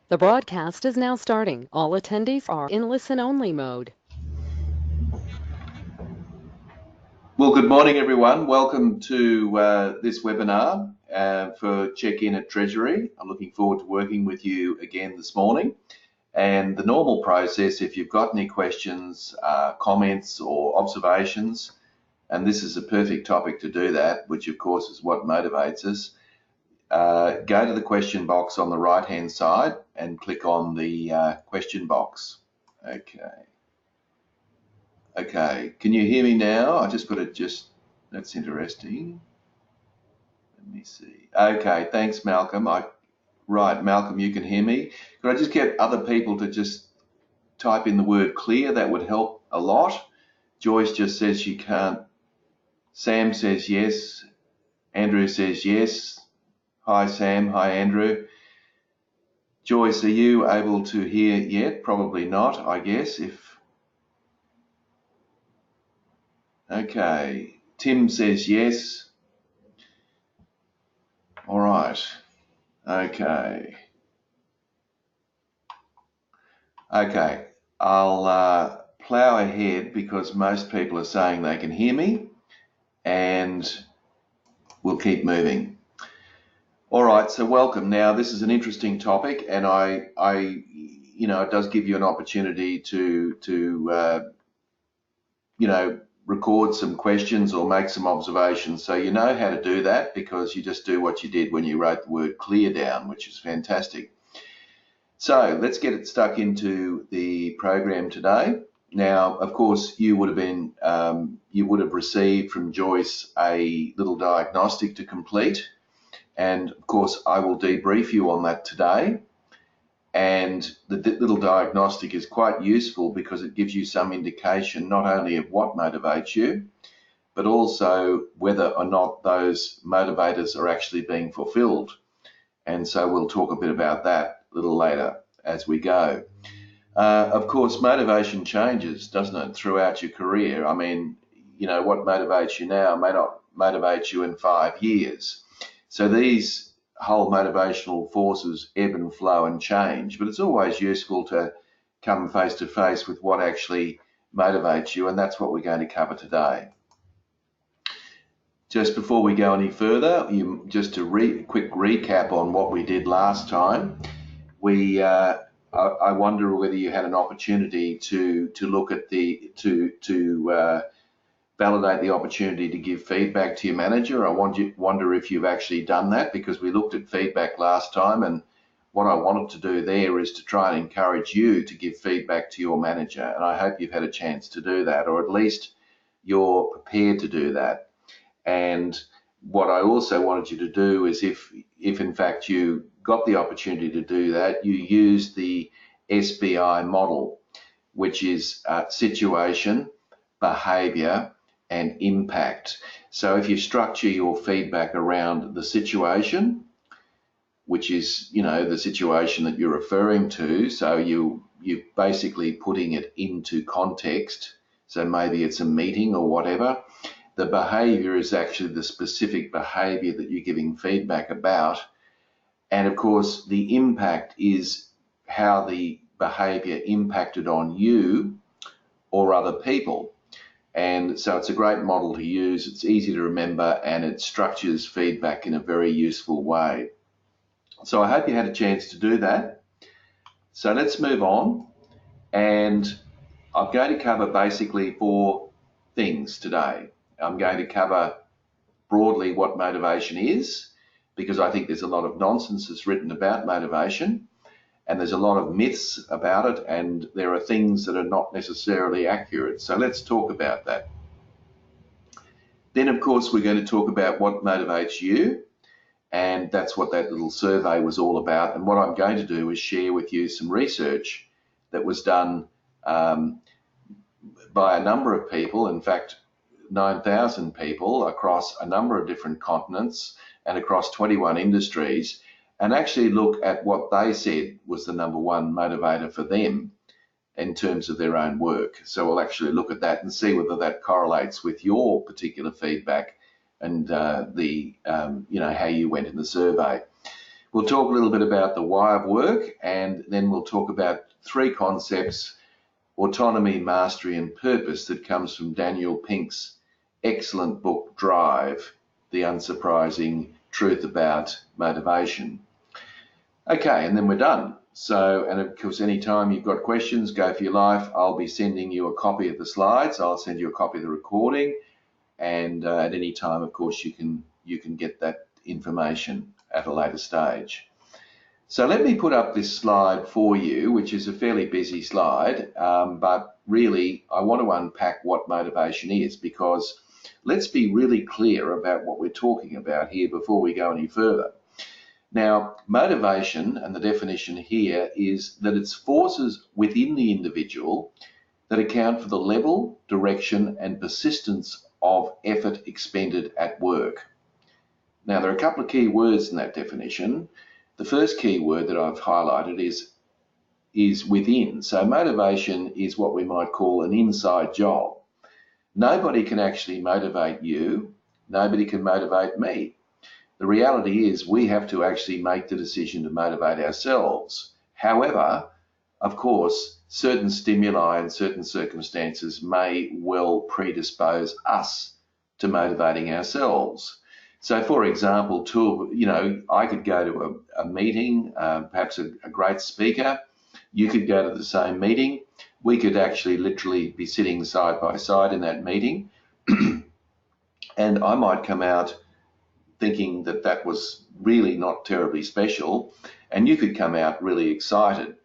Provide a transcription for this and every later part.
The broadcast is now starting. All attendees are in listen-only mode. Well, good morning, everyone. Welcome to this webinar for Check-In at Treasury. I'm looking forward to working with you again this morning. And the normal process, if you've got any questions, comments or observations, and this is a perfect topic to do that, which of course is what motivates us, go to the question box on the right-hand side and click on the question box. Okay, can you hear me now? I just got to that's interesting. Let me see. Okay, thanks, Malcolm. Right, Malcolm, you can hear me. Could I just get other people to just type in the word clear? That would help a lot. Joyce just says she can't. Sam says yes. Andrew says yes. Hi, Sam. Hi, Andrew. Joyce, are you able to hear yet? Probably not, I guess. Okay. Tim says yes. All right. Okay. Okay. I'll plow ahead because most people are saying they can hear me, and we'll keep moving. All right. So welcome. Now, this is an interesting topic, and it does give you an opportunity to record some questions or make some observations. So you know how to do that because you just do what you did when you wrote the word clear down, which is fantastic. So let's get it stuck into the program today. Now, of course, you would have received from Joyce a little diagnostic to complete, and of course, I will debrief you on that today. And the little diagnostic is quite useful because it gives you some indication not only of what motivates you, but also whether or not those motivators are actually being fulfilled. And so we'll talk a bit about that a little later as we go. Of course, motivation changes, doesn't it, throughout your career? I mean, what motivates you now may not motivate you in 5 years. So these whole motivational forces ebb and flow and change, but it's always useful to come face to face with what actually motivates you, and that's what we're going to cover today. Just before we go any further, just a quick recap on what we did last time. I wonder whether you had an opportunity to look at validate the opportunity to give feedback to your manager. I wonder if you've actually done that, because we looked at feedback last time, and what I wanted to do there is to try and encourage you to give feedback to your manager, and I hope you've had a chance to do that, or at least you're prepared to do that. And what I also wanted you to do is, if in fact you got the opportunity to do that, you use the SBI model, which is situation, behavior, and impact. So if you structure your feedback around the situation, which is the situation that you're referring to, so you're basically putting it into context, so maybe it's a meeting or whatever. The behavior is actually the specific behavior that you're giving feedback about, and of course the impact is how the behavior impacted on you or other people. And so it's a great model to use. It's easy to remember, and it structures feedback in a very useful way. So I hope you had a chance to do that. So let's move on, and I'm going to cover basically 4 things today. I'm going to cover broadly what motivation is, because I think there's a lot of nonsense that's written about motivation, and there's a lot of myths about it, and there are things that are not necessarily accurate. So let's talk about that. Then, of course, we're going to talk about what motivates you, and that's what that little survey was all about. And what I'm going to do is share with you some research that was done by a number of people, in fact, 9,000 people across a number of different continents and across 21 industries, and actually look at what they said was the #1 motivator for them in terms of their own work. So we'll actually look at that and see whether that correlates with your particular feedback and how you went in the survey. We'll talk a little bit about the why of work, and then we'll talk about 3 concepts: autonomy, mastery, and purpose, that comes from Daniel Pink's excellent book, Drive, The Unsurprising Truth About Motivation. Okay, and then we're done. So, and of course, anytime you've got questions, go for your life. I'll be sending you a copy of the slides. I'll send you a copy of the recording, and at any time, of course, you can get that information at a later stage. So let me put up this slide for you, which is a fairly busy slide, but really I want to unpack what motivation is, because let's be really clear about what we're talking about here before we go any further. Now, motivation, and the definition here, is that it's forces within the individual that account for the level, direction, and persistence of effort expended at work. Now, there are a couple of key words in that definition. The first key word that I've highlighted is within. So motivation is what we might call an inside job. Nobody can actually motivate you. Nobody can motivate me. The reality is we have to actually make the decision to motivate ourselves. However, of course, certain stimuli and certain circumstances may well predispose us to motivating ourselves. So, for example, I could go to a meeting, perhaps a great speaker. You could go to the same meeting. We could actually literally be sitting side by side in that meeting. And I might come out thinking that that was really not terribly special, and you could come out really excited.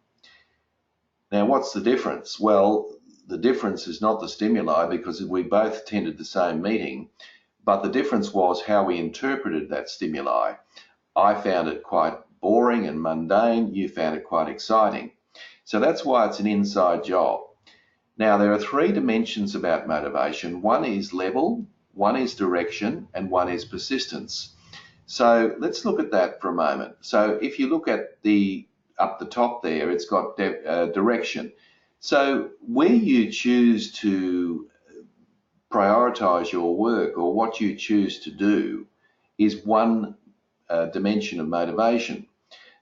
Now, what's the difference? Well, the difference is not the stimuli, because we both attended the same meeting, but the difference was how we interpreted that stimuli. I found it quite boring and mundane. You found it quite exciting. So that's why it's an inside job. Now, there are 3 dimensions about motivation. One is level, one is direction, and one is persistence. So let's look at that for a moment. So if you look at up the top there, it's got direction. So where you choose to prioritize your work, or what you choose to do, is one dimension of motivation.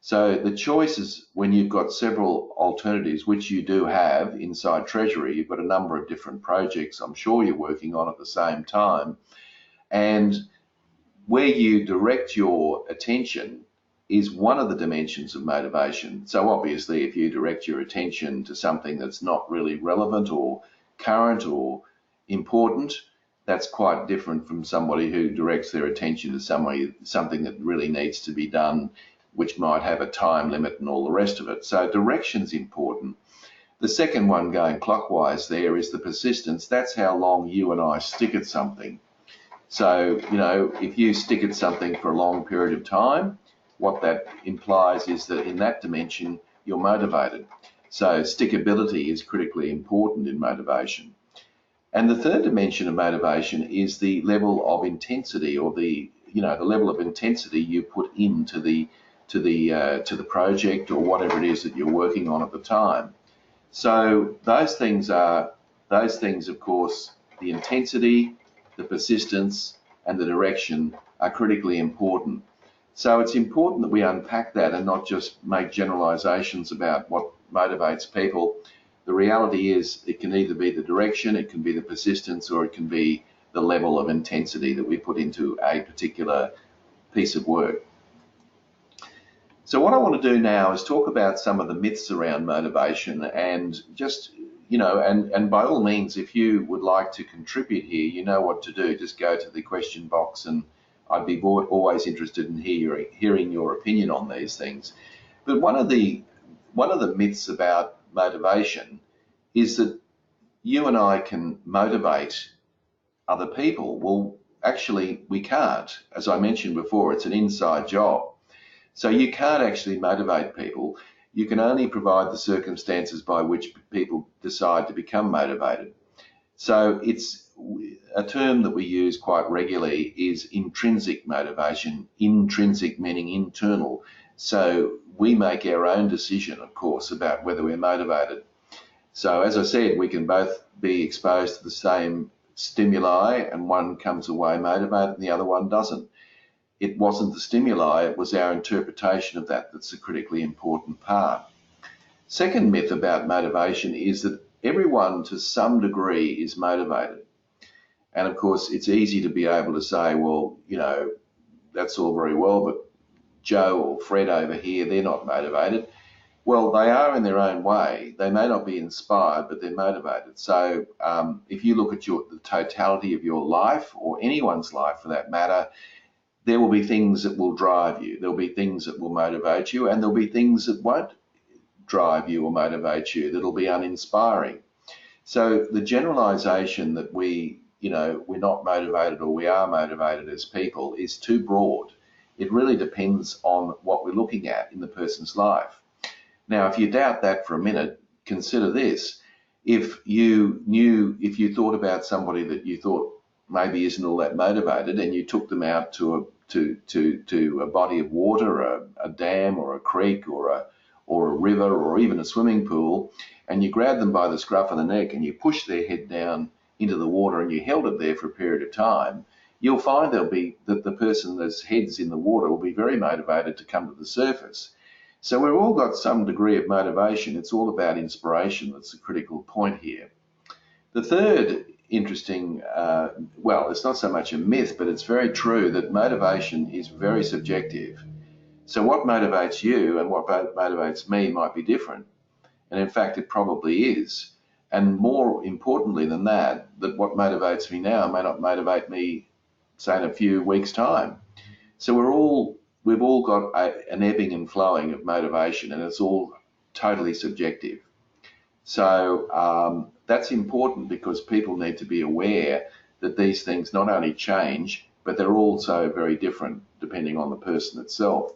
So the choices, when you've got several alternatives, which you do have inside Treasury, you've got a number of different projects I'm sure you're working on at the same time, and where you direct your attention is one of the dimensions of motivation. So obviously, if you direct your attention to something that's not really relevant or current or important, that's quite different from somebody who directs their attention to something that really needs to be done, which might have a time limit and all the rest of it. So direction's important. The second one, going clockwise there, is the persistence. That's how long you and I stick at something. So, if you stick at something for a long period of time, what that implies is that in that dimension, you're motivated. So stickability is critically important in motivation. And the third dimension of motivation is the level of intensity, or the level of intensity you put into the project, or whatever it is that you're working on at the time. So those things, of course, the intensity, the persistence, and the direction are critically important. So it's important that we unpack that and not just make generalizations about what motivates people. The reality is it can either be the direction, it can be the persistence, or it can be the level of intensity that we put into a particular piece of work. So what I want to do now is talk about some of the myths around motivation, and just, and by all means, if you would like to contribute here, you know what to do. Just go to the question box, and I'd be always interested in hearing your opinion on these things. But one of the myths about motivation is that you and I can motivate other people. Well, actually, we can't. As I mentioned before, it's an inside job. So you can't actually motivate people. You can only provide the circumstances by which people decide to become motivated. So it's a term that we use quite regularly is intrinsic motivation. Intrinsic meaning internal. So we make our own decision, of course, about whether we're motivated. So as I said, we can both be exposed to the same stimuli, and one comes away motivated and the other one doesn't. it wasn't the stimuli, it was our interpretation of that that's a critically important part. Second myth about motivation is that everyone to some degree is motivated. And of course, it's easy to be able to say, well, that's all very well, but Joe or Fred over here, they're not motivated. Well, they are in their own way. They may not be inspired, but they're motivated. So if you look at the totality of your life, or anyone's life for that matter, there will be things that will drive you. There'll be things that will motivate you, and there'll be things that won't drive you or motivate you, that'll be uninspiring. So the generalization that we're not motivated or we are motivated as people is too broad. It really depends on what we're looking at in the person's life. Now, if you doubt that for a minute, consider this. If you thought about somebody that you thought maybe isn't all that motivated, and you took them out to a body of water, a dam or a creek or a river or even a swimming pool, and you grabbed them by the scruff of the neck and you pushed their head down into the water and you held it there for a period of time, you'll find that the person that's head's in the water will be very motivated to come to the surface. So we've all got some degree of motivation. It's all about inspiration. That's the critical point here. The third interesting, it's not so much a myth, but it's very true that motivation is very subjective. So what motivates you and what motivates me might be different. And in fact, it probably is. And more importantly than that what motivates me now may not motivate me, say, in a few weeks' time. So we've all got an ebbing and flowing of motivation, and it's all totally subjective. So that's important, because people need to be aware that these things not only change, but they're also very different depending on the person itself.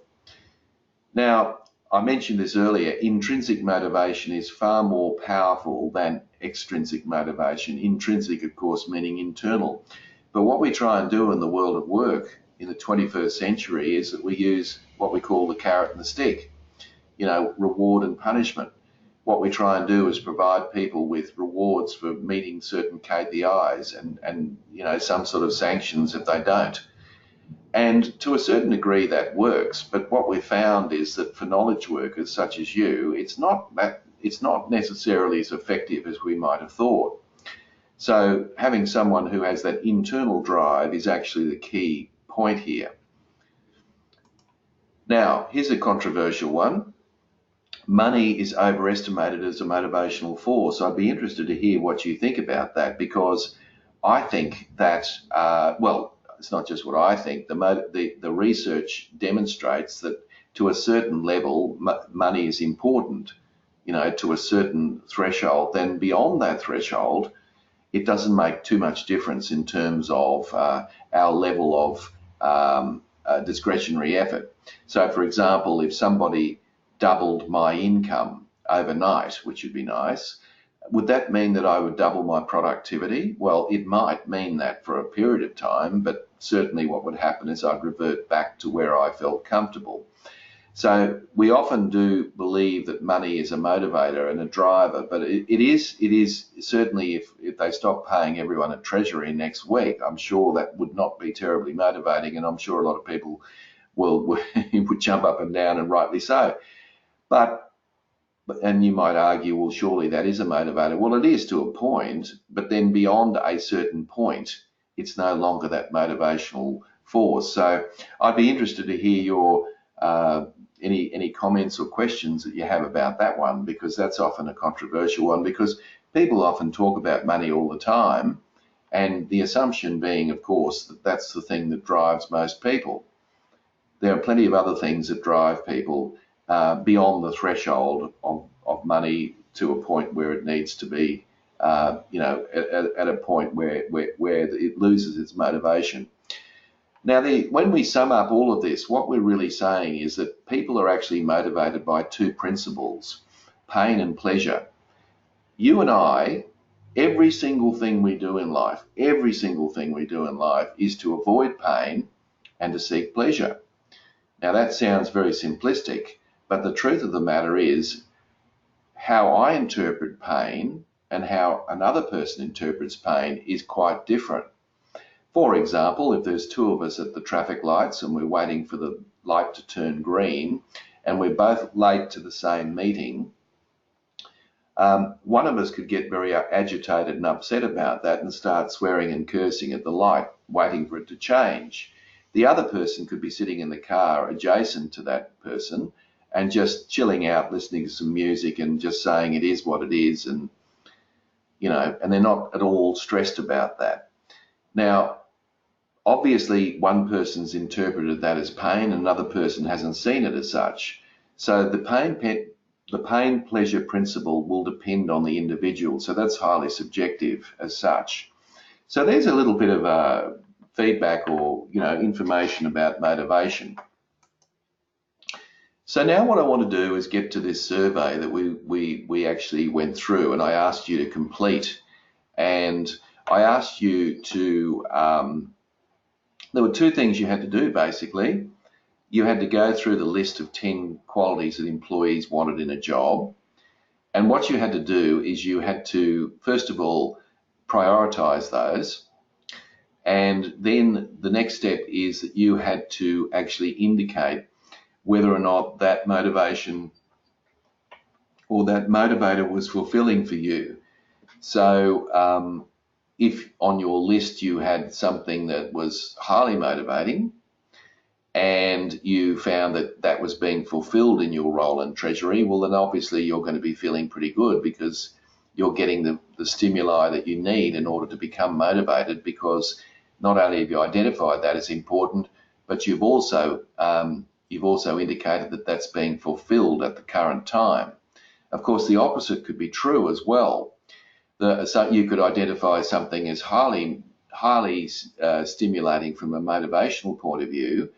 Now, I mentioned this earlier, intrinsic motivation is far more powerful than extrinsic motivation. Intrinsic, of course, meaning internal. But what we try and do in the world of work in the 21st century is that we use what we call the carrot and the stick, reward and punishment. What we try and do is provide people with rewards for meeting certain KPIs and some sort of sanctions if they don't. And to a certain degree that works, but what we've found is that for knowledge workers such as you, it's not necessarily as effective as we might have thought. So having someone who has that internal drive is actually the key point here. Now, here's a controversial one. Money is overestimated as a motivational force. I'd be interested to hear what you think about that, because I think that, it's not just what I think. The research demonstrates that to a certain level, money is important, to a certain threshold. Then beyond that threshold, it doesn't make too much difference in terms of our level of discretionary effort. So, for example, if somebody doubled my income overnight, which would be nice, would that mean that I would double my productivity? Well, it might mean that for a period of time, but certainly what would happen is I'd revert back to where I felt comfortable. So we often do believe that money is a motivator and a driver, but it is certainly, if they stop paying everyone at Treasury next week, I'm sure that would not be terribly motivating, and I'm sure a lot of people would jump up and down, and rightly so. And you might argue, well, surely that is a motivator. Well, it is to a point, but then beyond a certain point, it's no longer that motivational force. So I'd be interested to hear your any comments or questions that you have about that one, because that's often a controversial one, because people often talk about money all the time, and the assumption being, of course, that that's the thing that drives most people. There are plenty of other things that drive people beyond the threshold of money to a point where it needs to be, at a point where it loses its motivation. Now, when we sum up all of this, what we're really saying is that people are actually motivated by two principles: pain and pleasure. You and I, every single thing we do in life is to avoid pain and to seek pleasure. Now, that sounds very simplistic, but the truth of the matter is how I interpret pain and how another person interprets pain is quite different. For example, if there's two of us at the traffic lights and we're waiting for the light to turn green and we're both late to the same meeting, one of us could get very agitated and upset about that and start swearing and cursing at the light, waiting for it to change. The other person could be sitting in the car adjacent to that person and just chilling out, listening to some music and just saying it is what it is, and and they're not at all stressed about that. Now, obviously, one person's interpreted that as pain, and another person hasn't seen it as such. So the pain-pleasure principle will depend on the individual. So that's highly subjective as such. So there's a little bit of feedback or information about motivation. So now what I want to do is get to this survey that we actually went through, and I asked you to complete. And I asked you to, there were two things you had to do basically. You had to go through the list of 10 qualities that employees wanted in a job. And what you had to do is you had to, first of all, prioritize those. And then the next step is that you had to actually indicate whether or not that motivation or that motivator was fulfilling for you. So if on your list you had something that was highly motivating and you found that that was being fulfilled in your role in Treasury, well, then obviously you're going to be feeling pretty good because you're getting the stimuli that you need in order to become motivated, because not only have you identified that as important, but you've also indicated that that's being fulfilled at the current time. Of course, the opposite could be true as well. So you could identify something as highly stimulating from a motivational point of view,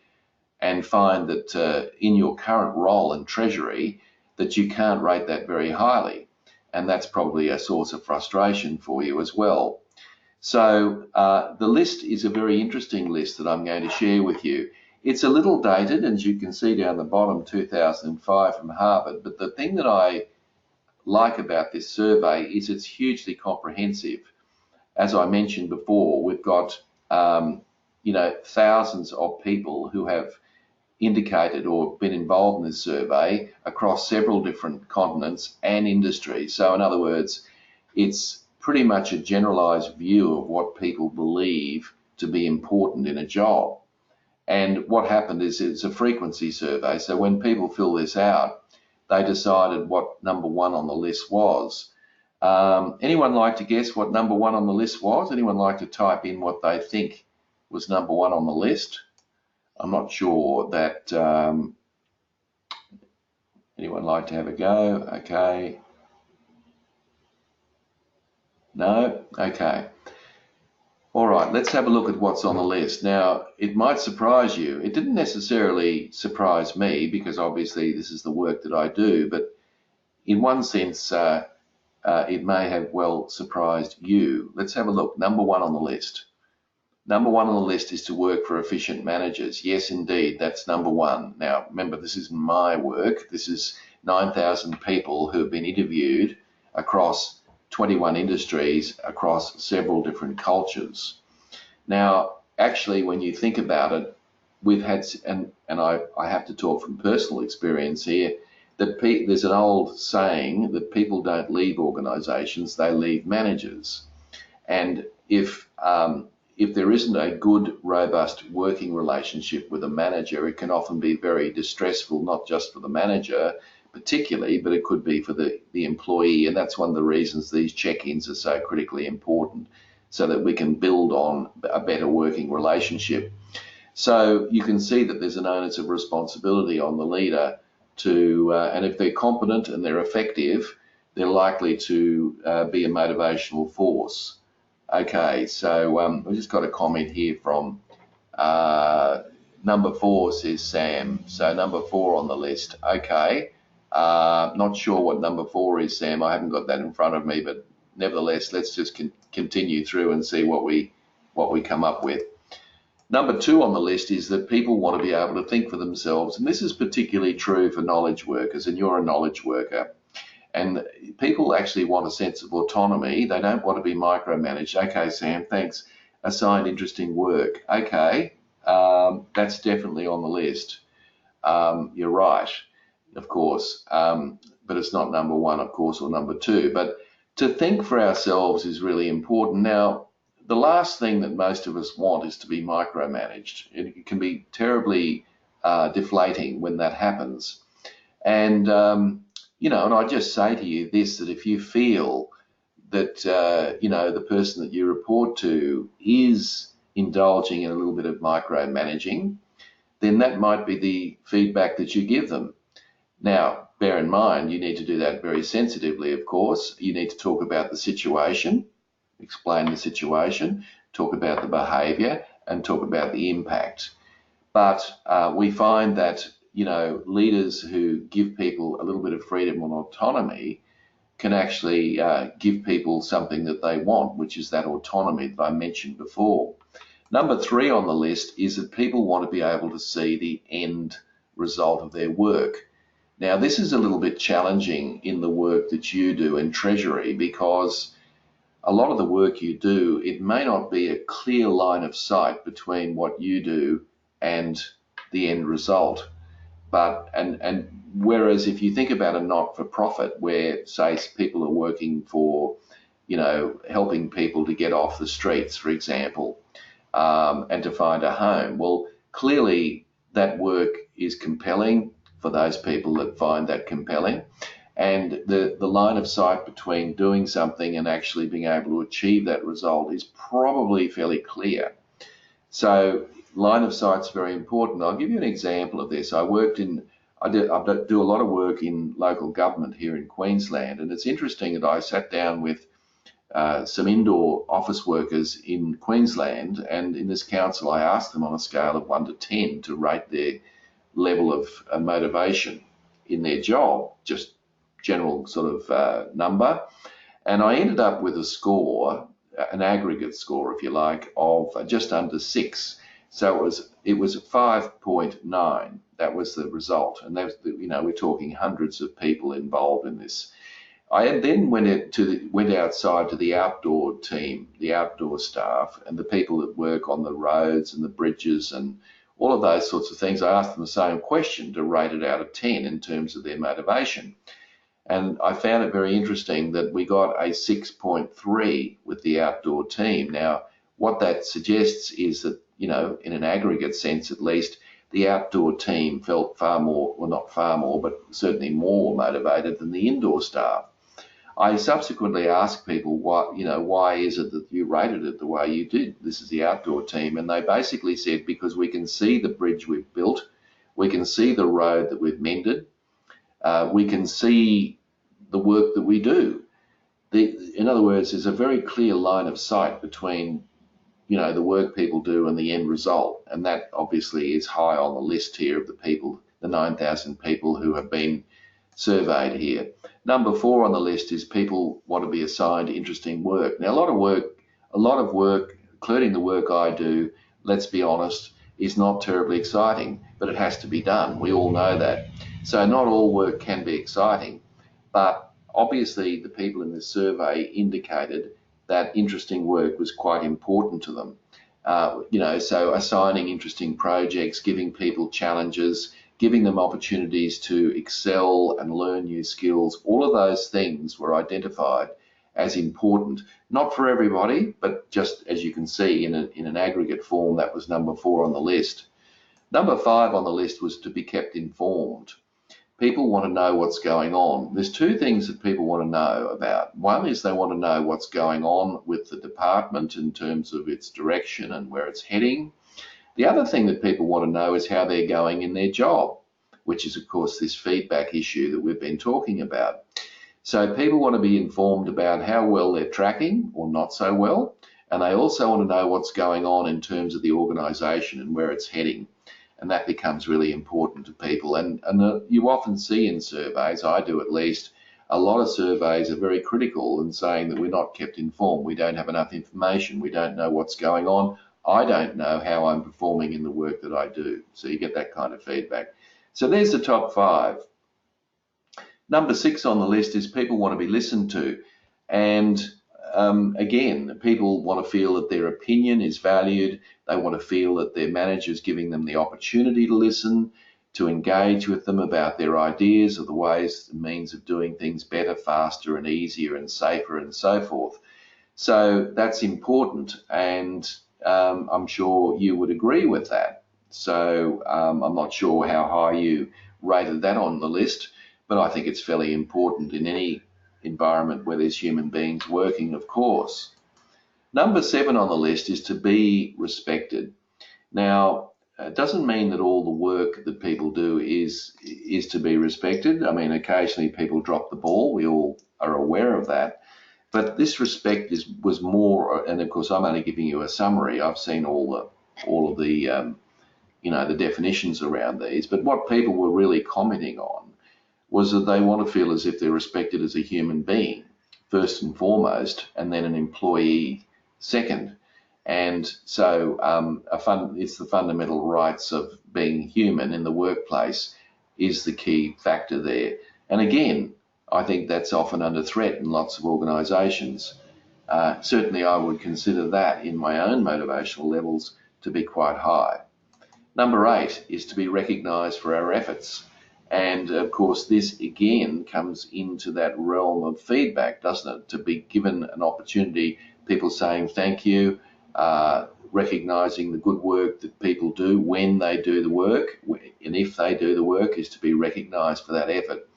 and find that in your current role in Treasury that you can't rate that very highly, and that's probably a source of frustration for you as well. So the list is a very interesting list that I'm going to share with you. It's a little dated, as you can see down the bottom, 2005 from Harvard, but the thing that I like about this survey is it's hugely comprehensive. As I mentioned before, we've got thousands of people who have indicated or been involved in this survey across several different continents and industries. So in other words, it's pretty much a generalized view of what people believe to be important in a job. And what happened is it's a frequency survey. So when people fill this out, they decided what number one on the list was. Anyone like to guess what number one on the list was? Anyone like to type in what they think was number one on the list? I'm not sure that anyone like to have a go? Okay. No? Okay. All right, let's have a look at what's on the list. Now, it might surprise you. It didn't necessarily surprise me because obviously this is the work that I do, but in one sense, it may have well surprised you. Let's have a look. Number one on the list. Number one on the list is to work for efficient managers. Yes, indeed, that's number one. Now, remember, this isn't my work. This is 9,000 people who have been interviewed across 21 industries, across several different cultures. Now, actually, when you think about it, we've had, and I have to talk from personal experience here, that there's an old saying that people don't leave organisations, they leave managers. And if there isn't a good, robust working relationship with a manager, it can often be very distressful, not just for the manager particularly, but it could be for the employee. And that's one of the reasons these check-ins are so critically important, so that we can build on a better working relationship. So you can see that there's an onus of responsibility on the leader to, and if they're competent and they're effective, they're likely to be a motivational force. Okay, so we just got a comment here from number 4, says Sam. So number 4 on the list. Okay, not sure what number 4 is, Sam. I haven't got that in front of me, but nevertheless, let's just continue through and see what we come up with. Number 2 on the list is that people want to be able to think for themselves, and this is particularly true for knowledge workers, and you're a knowledge worker. And people actually want a sense of autonomy. They don't want to be micromanaged. Okay, Sam, thanks. assigned interesting work. Okay, that's definitely on the list. You're right, of course, but it's not number one, of course, or number two. But to think for ourselves is really important. Now, the last thing that most of us want is to be micromanaged. It can be terribly deflating when that happens. And, and I just say to you this, that if you feel that, the person that you report to is indulging in a little bit of micromanaging, then that might be the feedback that you give them. Now, bear in mind, you need to do that very sensitively, of course. You need to talk about the situation, explain the situation, talk about the behaviour, and talk about the impact. But we find that, leaders who give people a little bit of freedom and autonomy can actually give people something that they want, which is that autonomy that I mentioned before. Number three on the list is that people want to be able to see the end result of their work. Now, this is a little bit challenging in the work that you do in Treasury, because a lot of the work you do, it may not be a clear line of sight between what you do and the end result. But and whereas if you think about a not-for-profit where, say, people are working for, helping people to get off the streets, for example, and to find a home, well, clearly that work is compelling for those people that find that compelling. And the line of sight between doing something and actually being able to achieve that result is probably fairly clear. So line of sight is very important. I'll give you an example of this. I do a lot of work in local government here in Queensland, and it's interesting that I sat down with some indoor office workers in Queensland, and in this council I asked them on a scale of 1 to 10 to rate their level of motivation in their job, just general sort of number, and I ended up with a score, an aggregate score if you like, of just under 6. So it was 5.9. That was the result, and that was we're talking hundreds of people involved in this. I then went outside to the outdoor team, the outdoor staff, and the people that work on the roads and the bridges and all of those sorts of things. I asked them the same question to rate it out of 10 in terms of their motivation. And I found it very interesting that we got a 6.3 with the outdoor team. Now, what that suggests is that, in an aggregate sense at least, the outdoor team felt far more, well, not far more, but certainly more motivated than the indoor staff. I subsequently asked people why is it that you rated it the way you did? This is the outdoor team. And they basically said, because we can see the bridge we've built, we can see the road that we've mended, we can see the work that we do. In other words, there's a very clear line of sight between, the work people do and the end result. And that obviously is high on the list here of the people, the 9,000 people who have been surveyed here. Number 4 on the list is people want to be assigned interesting work. Now, a lot of work, including the work I do, let's be honest, is not terribly exciting, but it has to be done. We all know that. So not all work can be exciting, but obviously the people in this survey indicated that interesting work was quite important to them. So assigning interesting projects, giving people challenges, giving them opportunities to excel and learn new skills, all of those things were identified as important. Not for everybody, but just as you can see in an aggregate form, that was number 4 on the list. Number 5 on the list was to be kept informed. People want to know what's going on. There's 2 things that people want to know about. One is they want to know what's going on with the department in terms of its direction and where it's heading. The other thing that people want to know is how they're going in their job, which is, of course, this feedback issue that we've been talking about. So people want to be informed about how well they're tracking or not so well, and they also want to know what's going on in terms of the organisation and where it's heading. And that becomes really important to people. And you often see in surveys, I do at least, a lot of surveys are very critical in saying that we're not kept informed. We don't have enough information. We don't know what's going on. I don't know how I'm performing in the work that I do. So you get that kind of feedback. So there's the top 5. Number 6 on the list is people want to be listened to. And again, people want to feel that their opinion is valued. They want to feel that their manager is giving them the opportunity to listen, to engage with them about their ideas or the ways and means of doing things better, faster and easier and safer and so forth. So that's important, and I'm sure you would agree with that. So I'm not sure how high you rated that on the list, but I think it's fairly important in any environment where there's human beings working, of course. Number 7 on the list is to be respected. Now, it doesn't mean that all the work that people do is to be respected. I mean, occasionally people drop the ball. We all are aware of that. But this respect was more, and of course, I'm only giving you a summary. I've seen all of the the definitions around these. But what people were really commenting on was that they want to feel as if they're respected as a human being, first and foremost, and then an employee second. And so it's the fundamental rights of being human in the workplace is the key factor there. And again, I think that's often under threat in lots of organisations. Certainly I would consider that in my own motivational levels to be quite high. Number 8 is to be recognised for our efforts. And of course, this again comes into that realm of feedback, doesn't it? To be given an opportunity, people saying thank you, recognising the good work that people do when they do the work, and if they do the work, is to be recognised for that effort.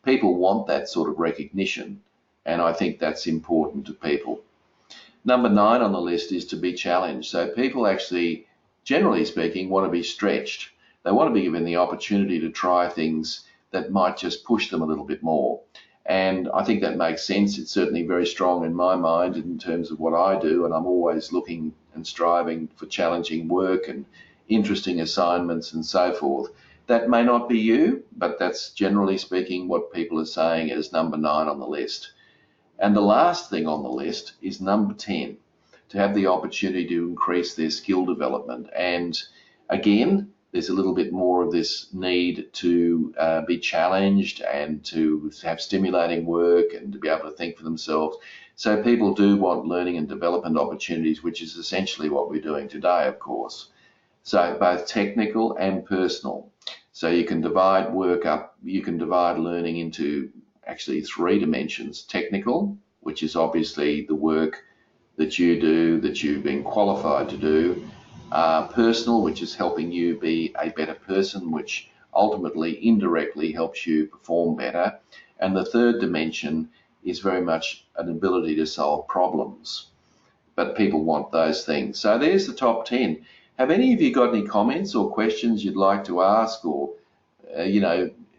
People want that sort of recognition, and I think that's important to people. Number 9 on the list is to be challenged. So people actually, generally speaking, want to be stretched. They want to be given the opportunity to try things that might just push them a little bit more. And I think that makes sense. It's certainly very strong in my mind in terms of what I do, and I'm always looking and striving for challenging work and interesting assignments and so forth. That may not be you, but that's generally speaking what people are saying is number 9 on the list. And the last thing on the list is number 10, to have the opportunity to increase their skill development. And again, there's a little bit more of this need to be challenged and to have stimulating work and to be able to think for themselves. So people do want learning and development opportunities, which is essentially what we're doing today, of course. So both technical and personal. So you can divide work up, you can divide learning into actually 3 dimensions. Technical, which is obviously the work that you do, that you've been qualified to do. Personal, which is helping you be a better person, which ultimately indirectly helps you perform better. And the 3rd dimension is very much an ability to solve problems. But people want those things. So there's the top 10. Have any of you got any comments or questions you'd like to ask, or,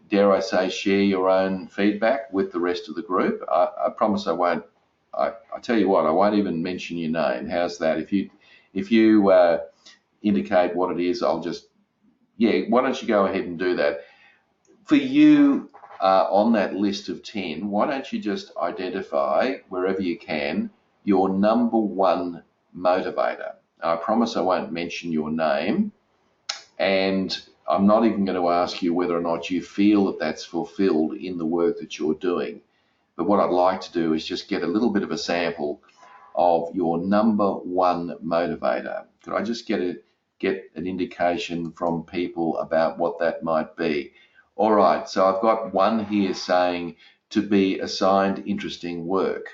dare I say, share your own feedback with the rest of the group? I promise I won't. I tell you what, I won't even mention your name. How's that? If you indicate what it is, I'll just, why don't you go ahead and do that? For you, on that list of 10, why don't you just identify, wherever you can, your number 1 motivator? I promise I won't mention your name, and I'm not even going to ask you whether or not you feel that that's fulfilled in the work that you're doing. But what I'd like to do is just get a little bit of a sample of your number 1 motivator. Could I just get an indication from people about what that might be? All right, so I've got one here saying to be assigned interesting work.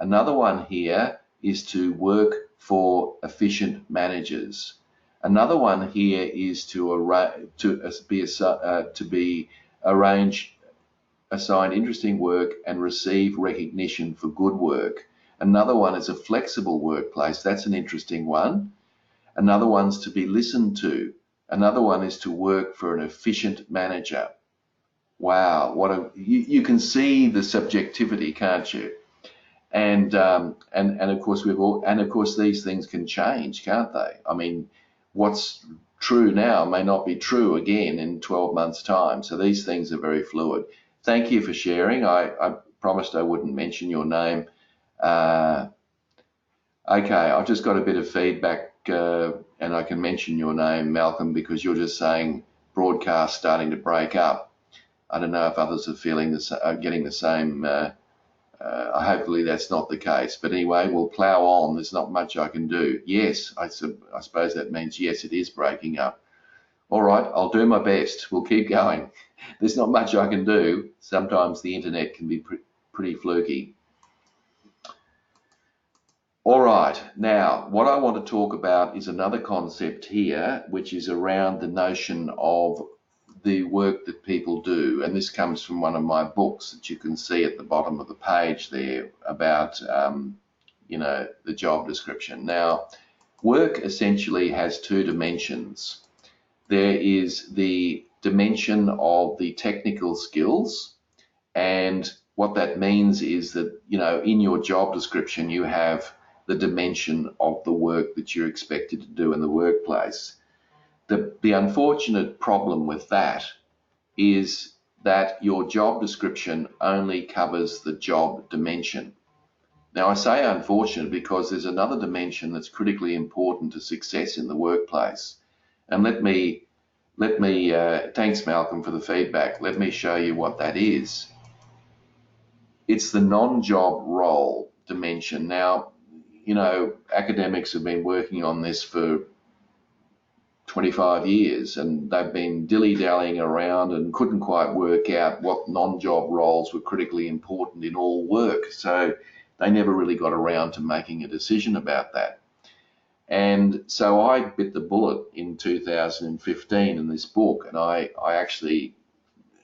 Another one here is to work for efficient managers. Another one here is assigned interesting work and receive recognition for good work. Another one is a flexible workplace. That's an interesting one. Another one's to be listened to. Another one is to work for an efficient manager. Wow, you can see the subjectivity, can't you? And of course these things can change, can't they? I mean, what's true now may not be true again in 12 months' time. So these things are very fluid. Thank you for sharing. I promised I wouldn't mention your name. Okay, I've just got a bit of feedback, and I can mention your name, Malcolm, because you're just saying broadcast starting to break up. I don't know if others are feeling getting the same Hopefully that's not the case. But anyway, we'll plough on. There's not much I can do. Yes, I suppose that means yes, it is breaking up. All right, I'll do my best. We'll keep going. There's not much I can do. Sometimes the internet can be pretty fluky. All right, now what I want to talk about is another concept here, which is around the notion of the work that people do. And this comes from one of my books that you can see at the bottom of the page there about, the job description. Now, work essentially has two dimensions. There is the dimension of the technical skills, and what that means is that, in your job description, you have the dimension of the work that you're expected to do in the workplace. The unfortunate problem with that is that your job description only covers the job dimension. Now, I say unfortunate because there's another dimension that's critically important to success in the workplace. And thanks Malcolm for the feedback. Let me show you what that is. It's the non-job role dimension. Now, academics have been working on this for 25 years, and they've been dilly-dallying around and couldn't quite work out what non-job roles were critically important in all work. So they never really got around to making a decision about that. And so I bit the bullet in 2015 in this book, and I actually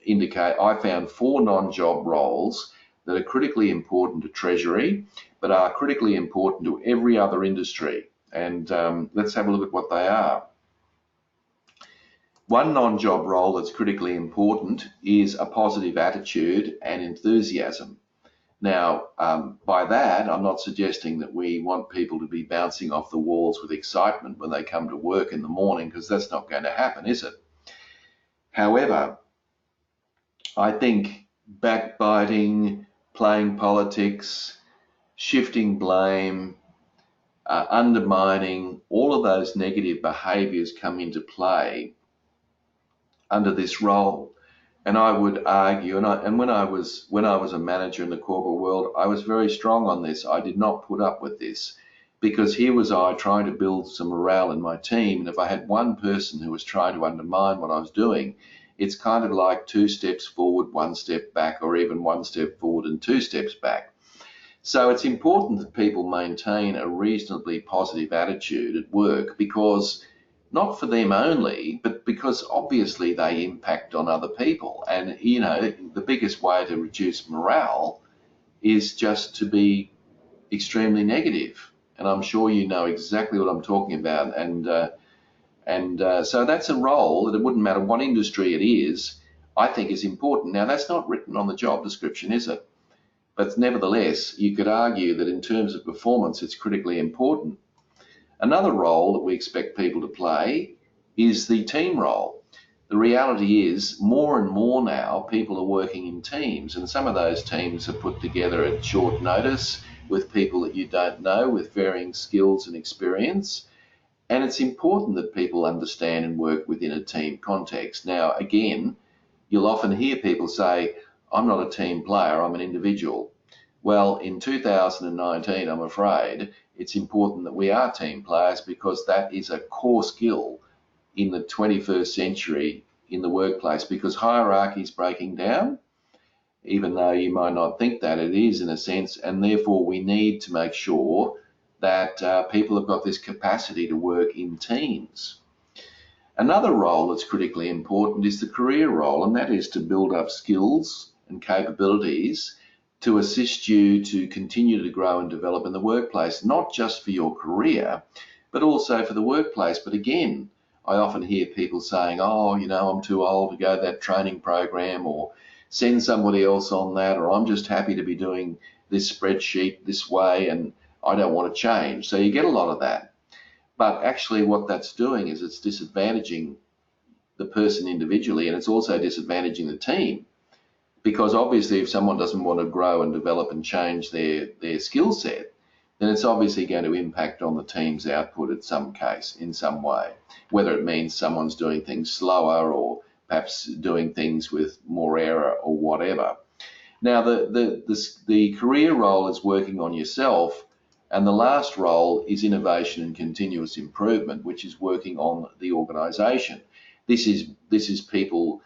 I found 4 non-job roles that are critically important to Treasury, but are critically important to every other industry. And let's have a look at what they are. One non-job role that's critically important is a positive attitude and enthusiasm. Now, by that, I'm not suggesting that we want people to be bouncing off the walls with excitement when they come to work in the morning, because that's not going to happen, is it? However, I think backbiting, playing politics, shifting blame, undermining, all of those negative behaviours come into play under this role. And I would argue, and when I was a manager in the corporate world, I was very strong on this. I did not put up with this, because here was I trying to build some morale in my team, and if I had one person who was trying to undermine what I was doing, it's kind of like 2 steps forward, 1 step back, or even 1 step forward and 2 steps back. So it's important that people maintain a reasonably positive attitude at work, because not for them only, but because obviously they impact on other people. And, the biggest way to reduce morale is just to be extremely negative. And I'm sure you know exactly what I'm talking about. And so that's a role that, it wouldn't matter what industry it is, I think is important. Now, that's not written on the job description, is it? But nevertheless, you could argue that in terms of performance, it's critically important. Another role that we expect people to play is the team role. The reality is, more and more now, people are working in teams, and some of those teams are put together at short notice with people that you don't know, with varying skills and experience. And it's important that people understand and work within a team context. Now, again, you'll often hear people say, I'm not a team player, I'm an individual. Well, in 2019, I'm afraid, it's important that we are team players, because that is a core skill in the 21st century in the workplace, because hierarchy is breaking down, even though you might not think that, it is in a sense, and therefore we need to make sure that people have got this capacity to work in teams. Another role that's critically important is the career role, and that is to build up skills and capabilities to assist you to continue to grow and develop in the workplace, not just for your career, but also for the workplace. But again, I often hear people saying, oh, I'm too old to go to that training program, or send somebody else on that, or I'm just happy to be doing this spreadsheet this way and I don't want to change. So you get a lot of that. But actually what that's doing is it's disadvantaging the person individually, and it's also disadvantaging the team. Because obviously if someone doesn't want to grow and develop and change their skill set, then it's obviously going to impact on the team's output in some way, whether it means someone's doing things slower or perhaps doing things with more error or whatever. Now, the career role is working on yourself, and the last role is innovation and continuous improvement, which is working on the organisation. This is people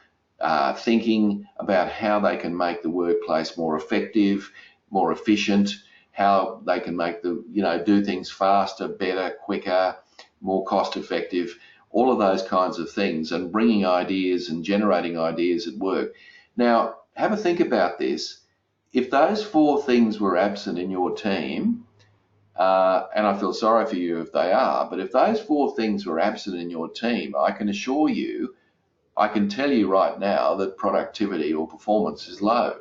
thinking about how they can make the workplace more effective, more efficient, how they can make do things faster, better, quicker, more cost effective, all of those kinds of things, and bringing ideas and generating ideas at work. Now, have a think about this. If those four things were absent in your team, and I feel sorry for you if they are, but if those four things were absent in your team, I can assure you, I can tell you right now that productivity or performance is low,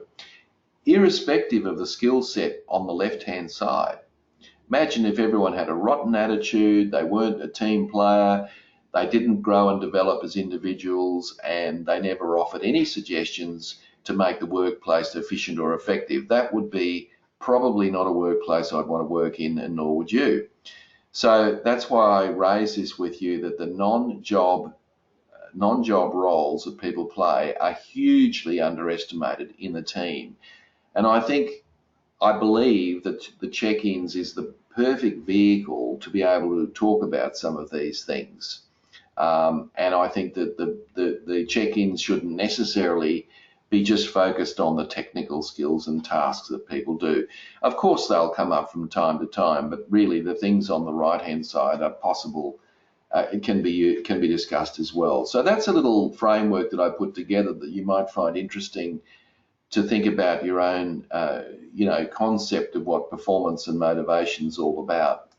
irrespective of the skill set on the left-hand side. Imagine if everyone had a rotten attitude, they weren't a team player, they didn't grow and develop as individuals, and they never offered any suggestions to make the workplace efficient or effective. That would be probably not a workplace I'd want to work in, and nor would you. So that's why I raise this with you, that the non-job roles that people play are hugely underestimated in the team. And I believe that the check-ins is the perfect vehicle to be able to talk about some of these things. And I think that the check-ins shouldn't necessarily be just focused on the technical skills and tasks that people do. Of course, they'll come up from time to time, but really the things on the right-hand side are possible. It can be discussed as well. So that's a little framework that I put together that you might find interesting to think about your own, concept of what performance and motivation is all about.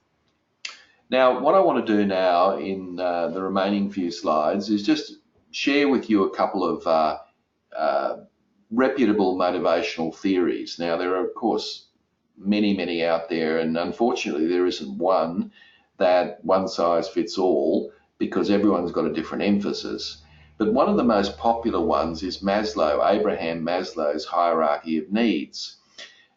Now, what I want to do now in the remaining few slides is just share with you a couple of reputable motivational theories. Now, there are, of course, many out there, and unfortunately, there isn't one size fits all, because everyone's got a different emphasis. But one of the most popular ones is Abraham Maslow's hierarchy of needs.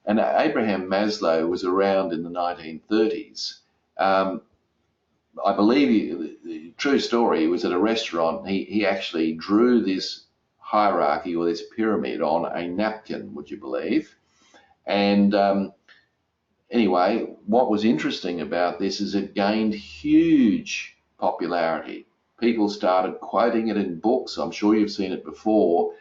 And Abraham Maslow was around in the 1930s. I believe, the true story, he was at a restaurant. He actually drew this hierarchy, or this pyramid, on a napkin, would you believe? And anyway, what was interesting about this is it gained huge popularity. People started quoting it in books. I'm sure you've seen it before.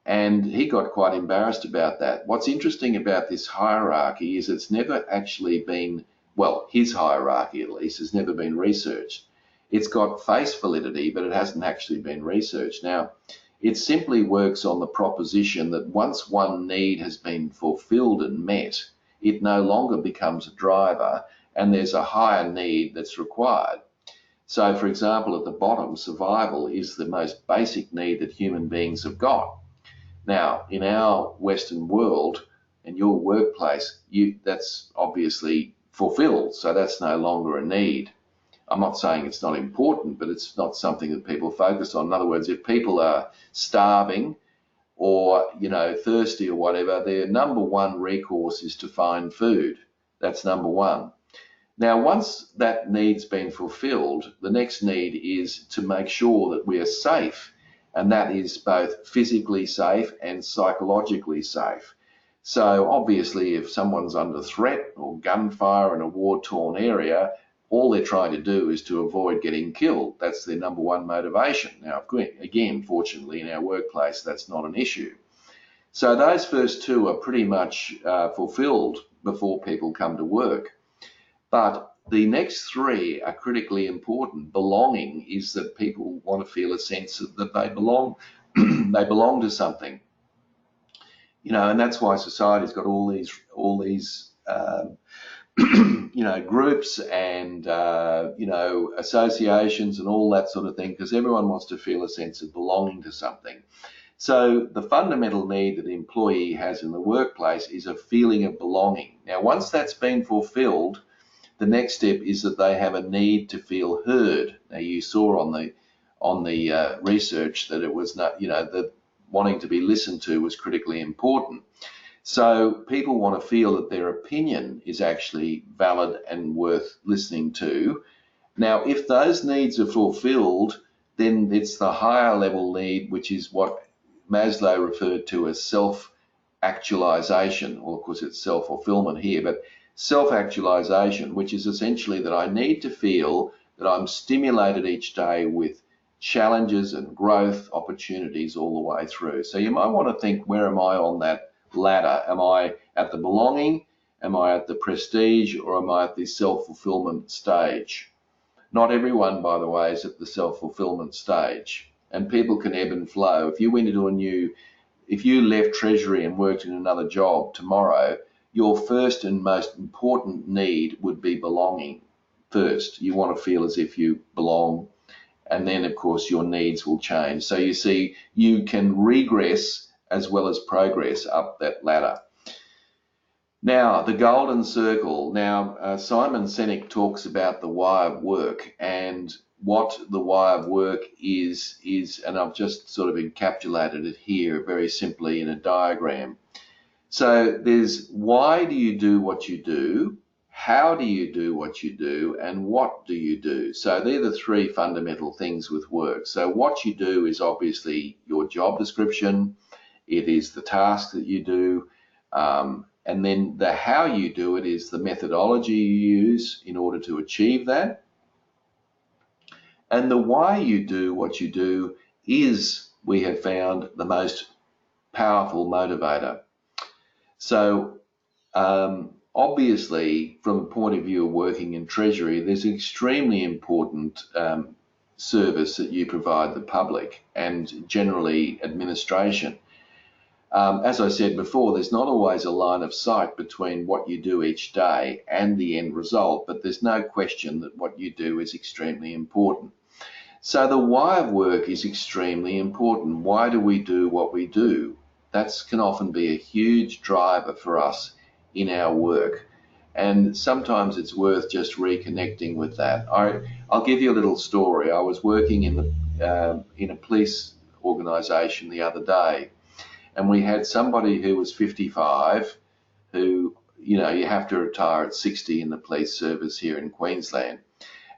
And he got quite embarrassed about that. What's interesting about this hierarchy is it's never actually been, well, his hierarchy at least, has never been researched. It's got face validity, but it hasn't actually been researched. Now, it simply works on the proposition that once one need has been fulfilled and met, it no longer becomes a driver, and there's a higher need that's required. So, for example, at the bottom, survival is the most basic need that human beings have got. Now, in our Western world and your workplace, that's obviously fulfilled, so that's no longer a need. I'm not saying it's not important, but it's not something that people focus on. In other words, if people are starving or thirsty or whatever, their number one recourse is to find food. That's number one. Now, once that need's been fulfilled, the next need is to make sure that we are safe, and that is both physically safe and psychologically safe. So obviously, if someone's under threat or gunfire in a war-torn area, all they're trying to do is to avoid getting killed. That's their number one motivation. Now, again, fortunately, in our workplace, that's not an issue. So those first two are pretty much fulfilled before people come to work. But the next three are critically important. Belonging is that people want to feel a sense that they belong, they belong to something. And that's why society's got all these groups and associations and all that sort of thing, because everyone wants to feel a sense of belonging to something. So the fundamental need that the employee has in the workplace is a feeling of belonging. Now, once that's been fulfilled, the next step is that they have a need to feel heard. Now, you saw on the research that it was not, that wanting to be listened to was critically important. So people want to feel that their opinion is actually valid and worth listening to. Now, if those needs are fulfilled, then it's the higher level need, which is what Maslow referred to as self-actualization, well, of course it's self-fulfillment here, but self-actualization, which is essentially that I need to feel that I'm stimulated each day with challenges and growth opportunities all the way through. So you might want to think, where am I on that ladder? Am I at the belonging? Am I at the prestige? Or am I at the self-fulfillment stage? Not everyone, by the way, is at the self-fulfillment stage, and people can ebb and flow. If you left Treasury and worked in another job tomorrow, your first and most important need would be belonging first. You want to feel as if you belong, and then of course your needs will change. So you see, you can regress as well as progress up that ladder. Now, the golden circle. Now, Simon Sinek talks about the why of work, and what the why of work is, and I've just sort of encapsulated it here very simply in a diagram. So there's, why do you do what you do? How do you do what you do? And what do you do? So they're the three fundamental things with work. So what you do is obviously your job description. It is the task that you do. And then the how you do it is the methodology you use in order to achieve that. And the why you do what you do is, we have found, the most powerful motivator. So obviously, from the point of view of working in Treasury, there's an extremely important service that you provide the public and generally administration. As I said before, there's not always a line of sight between what you do each day and the end result, but there's no question that what you do is extremely important. So the why of work is extremely important. Why do we do what we do? That can often be a huge driver for us in our work. And sometimes it's worth just reconnecting with that. I'll give you a little story. I was working in a police organisation the other day, and we had somebody who was 55 who, you have to retire at 60 in the police service here in Queensland.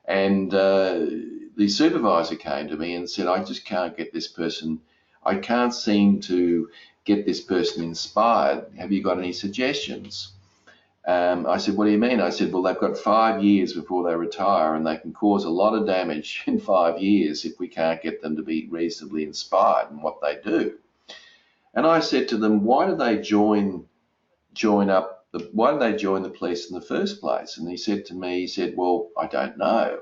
And the supervisor came to me and said, I just can't get this person, I can't seem to get this person inspired. Have you got any suggestions? I said, what do you mean? I said, well, they've got 5 years before they retire, and they can cause a lot of damage in 5 years if we can't get them to be reasonably inspired in what they do. And I said to them, why do they join the police in the first place? And he said to me, well, I don't know.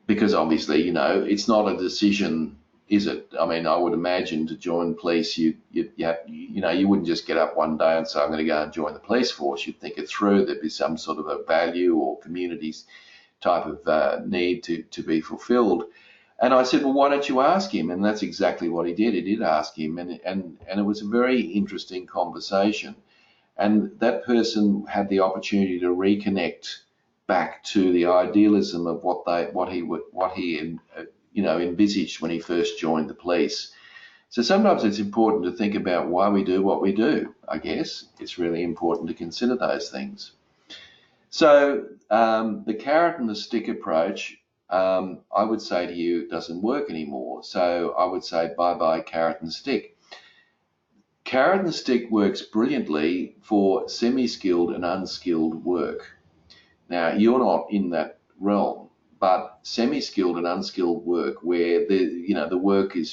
Because obviously, it's not a decision, is it? I mean, I would imagine to join police, you wouldn't just get up one day and say, I'm going to go and join the police force. You'd think it through. There'd be some sort of a value or communities type of need to be fulfilled. And I said, well, why don't you ask him? And that's exactly what he did. He did ask him, and it was a very interesting conversation. And that person had the opportunity to reconnect back to the idealism of what he envisaged when he first joined the police. So sometimes it's important to think about why we do what we do. I guess it's really important to consider those things. So the carrot and the stick approach, I would say to you, doesn't work anymore. So I would say bye-bye carrot and stick. Carrot and stick works brilliantly for semi-skilled and unskilled work. Now, you're not in that realm, but semi-skilled and unskilled work where the work is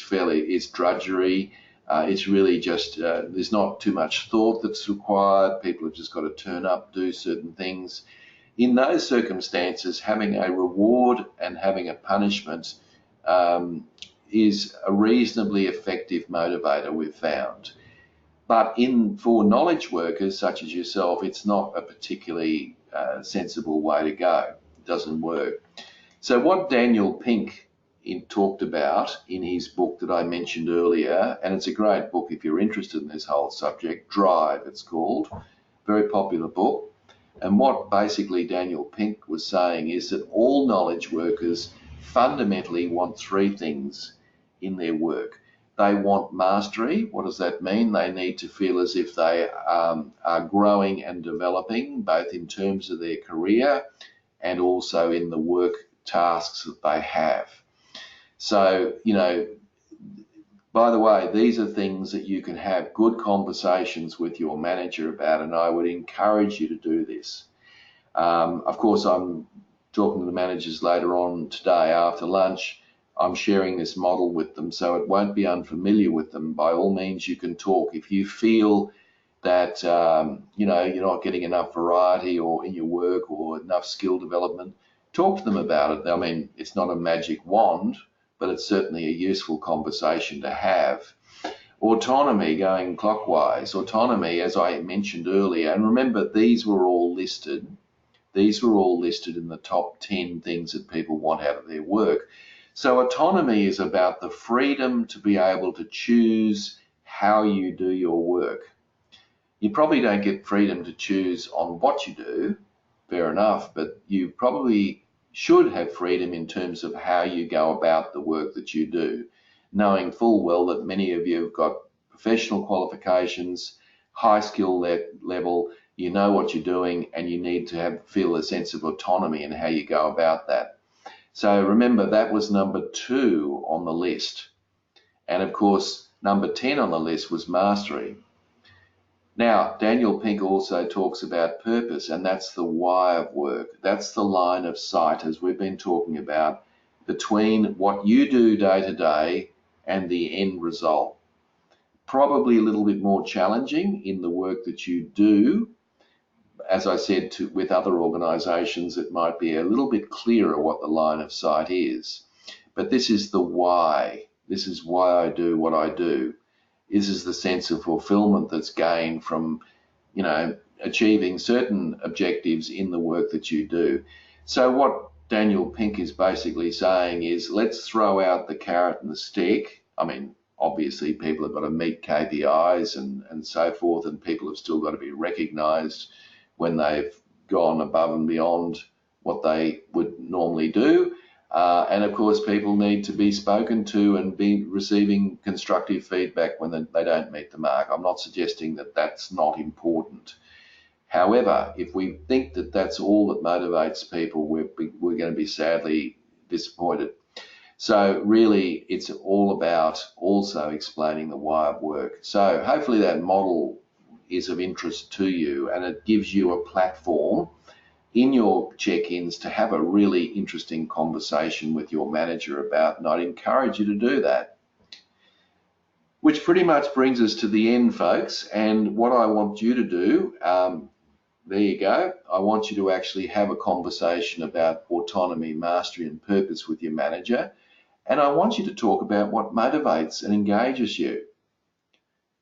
drudgery. It's really just, there's not too much thought that's required. People have just got to turn up, do certain things. In those circumstances, having a reward and having a punishment is a reasonably effective motivator, we've found. But for knowledge workers such as yourself, it's not a particularly sensible way to go. It doesn't work. So what Daniel Pink talked about in his book that I mentioned earlier, and it's a great book if you're interested in this whole subject, Drive it's called, very popular book. And what basically Daniel Pink was saying is that all knowledge workers fundamentally want three things in their work. They want mastery. What does that mean? They need to feel as if they are growing and developing, both in terms of their career and also in the work tasks that they have. So, By the way, these are things that you can have good conversations with your manager about, and I would encourage you to do this. Of course, I'm talking to the managers later on today after lunch. I'm sharing this model with them, so it won't be unfamiliar with them. By all means, you can talk. If you feel that you're not getting enough variety or in your work or enough skill development, talk to them about it. I mean, it's not a magic wand, but it's certainly a useful conversation to have. Autonomy, going clockwise. Autonomy, as I mentioned earlier, and remember, these were all listed in the top 10 things that people want out of their work. So autonomy is about the freedom to be able to choose how you do your work. You probably don't get freedom to choose on what you do, fair enough, but you probably should have freedom in terms of how you go about the work that you do, knowing full well that many of you have got professional qualifications, high skill level, you know what you're doing, and you need to feel a sense of autonomy in how you go about that. So remember, that was number 2 on the list. And of course, number 10 on the list was mastery. Now, Daniel Pink also talks about purpose, and that's the why of work. That's the line of sight, as we've been talking about, between what you do day to day and the end result. Probably a little bit more challenging in the work that you do. As I said, with other organisations, it might be a little bit clearer what the line of sight is. But this is the why. This is why I do what I do. This is the sense of fulfillment that's gained from, achieving certain objectives in the work that you do. So what Daniel Pink is basically saying is, let's throw out the carrot and the stick. I mean, obviously people have got to meet KPIs and so forth, and people have still got to be recognised when they've gone above and beyond what they would normally do. And of course, people need to be spoken to and be receiving constructive feedback when they don't meet the mark. I'm not suggesting that that's not important. However, if we think that that's all that motivates people, we're going to be sadly disappointed. So really, it's all about also explaining the why of work. So hopefully that model is of interest to you, and it gives you a platform in your check-ins to have a really interesting conversation with your manager about, and I'd encourage you to do that. Which pretty much brings us to the end, folks, and what I want you to do, there you go, I want you to actually have a conversation about autonomy, mastery and purpose with your manager, and I want you to talk about what motivates and engages you.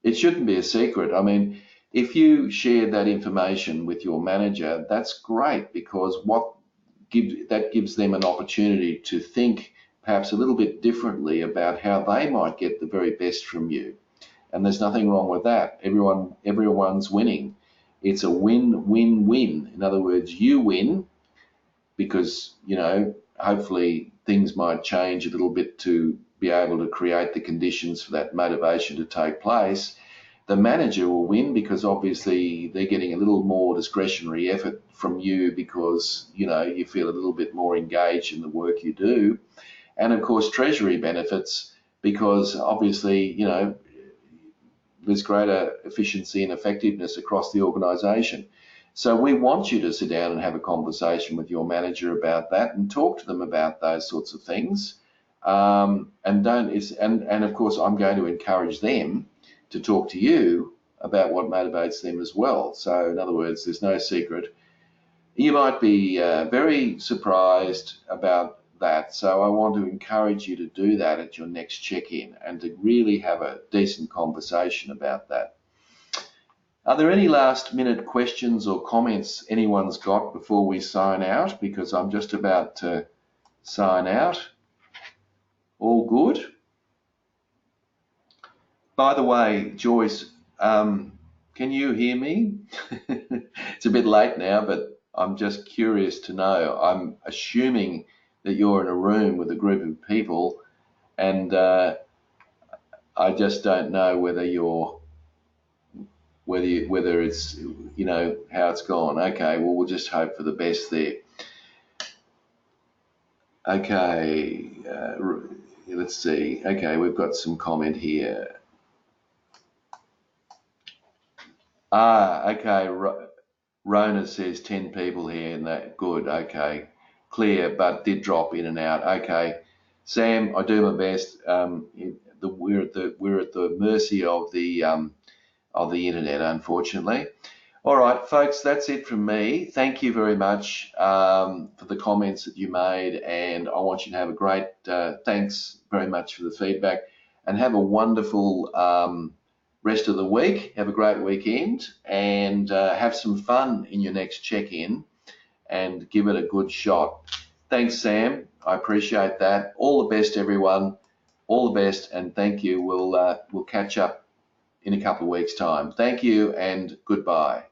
It shouldn't be a secret. I mean, if you share that information with your manager, that's great, because that gives them an opportunity to think perhaps a little bit differently about how they might get the very best from you. And there's nothing wrong with that. Everyone's winning. It's a win-win-win. In other words, you win because, hopefully things might change a little bit to be able to create the conditions for that motivation to take place. The manager will win because obviously they're getting a little more discretionary effort from you because, you feel a little bit more engaged in the work you do. And of course, Treasury benefits because obviously, there's greater efficiency and effectiveness across the organisation. So we want you to sit down and have a conversation with your manager about that and talk to them about those sorts of things. And of course, I'm going to encourage them to talk to you about what motivates them as well. So in other words, there's no secret. You might be very surprised about that. So I want to encourage you to do that at your next check-in and to really have a decent conversation about that. Are there any last minute questions or comments anyone's got before we sign out? Because I'm just about to sign out. All good? By the way, Joyce, can you hear me? It's a bit late now, but I'm just curious to know. I'm assuming that you're in a room with a group of people, and I just don't know whether it's how it's gone. Okay, well, we'll just hope for the best there. Okay, let's see. Okay, we've got some comment here. Okay. Rona says 10 people here, and that good. Okay, clear, but did drop in and out. Okay, Sam, I do my best. We're at the mercy of the internet, unfortunately. All right, folks, that's it from me. Thank you very much for the comments that you made, and I want you to have a great, thanks very much for the feedback, and have a wonderful rest of the week. Have a great weekend, and have some fun in your next check-in, and give it a good shot. Thanks, Sam. I appreciate that. All the best, everyone. All the best, and thank you. We'll catch up in a couple of weeks' time. Thank you, and goodbye.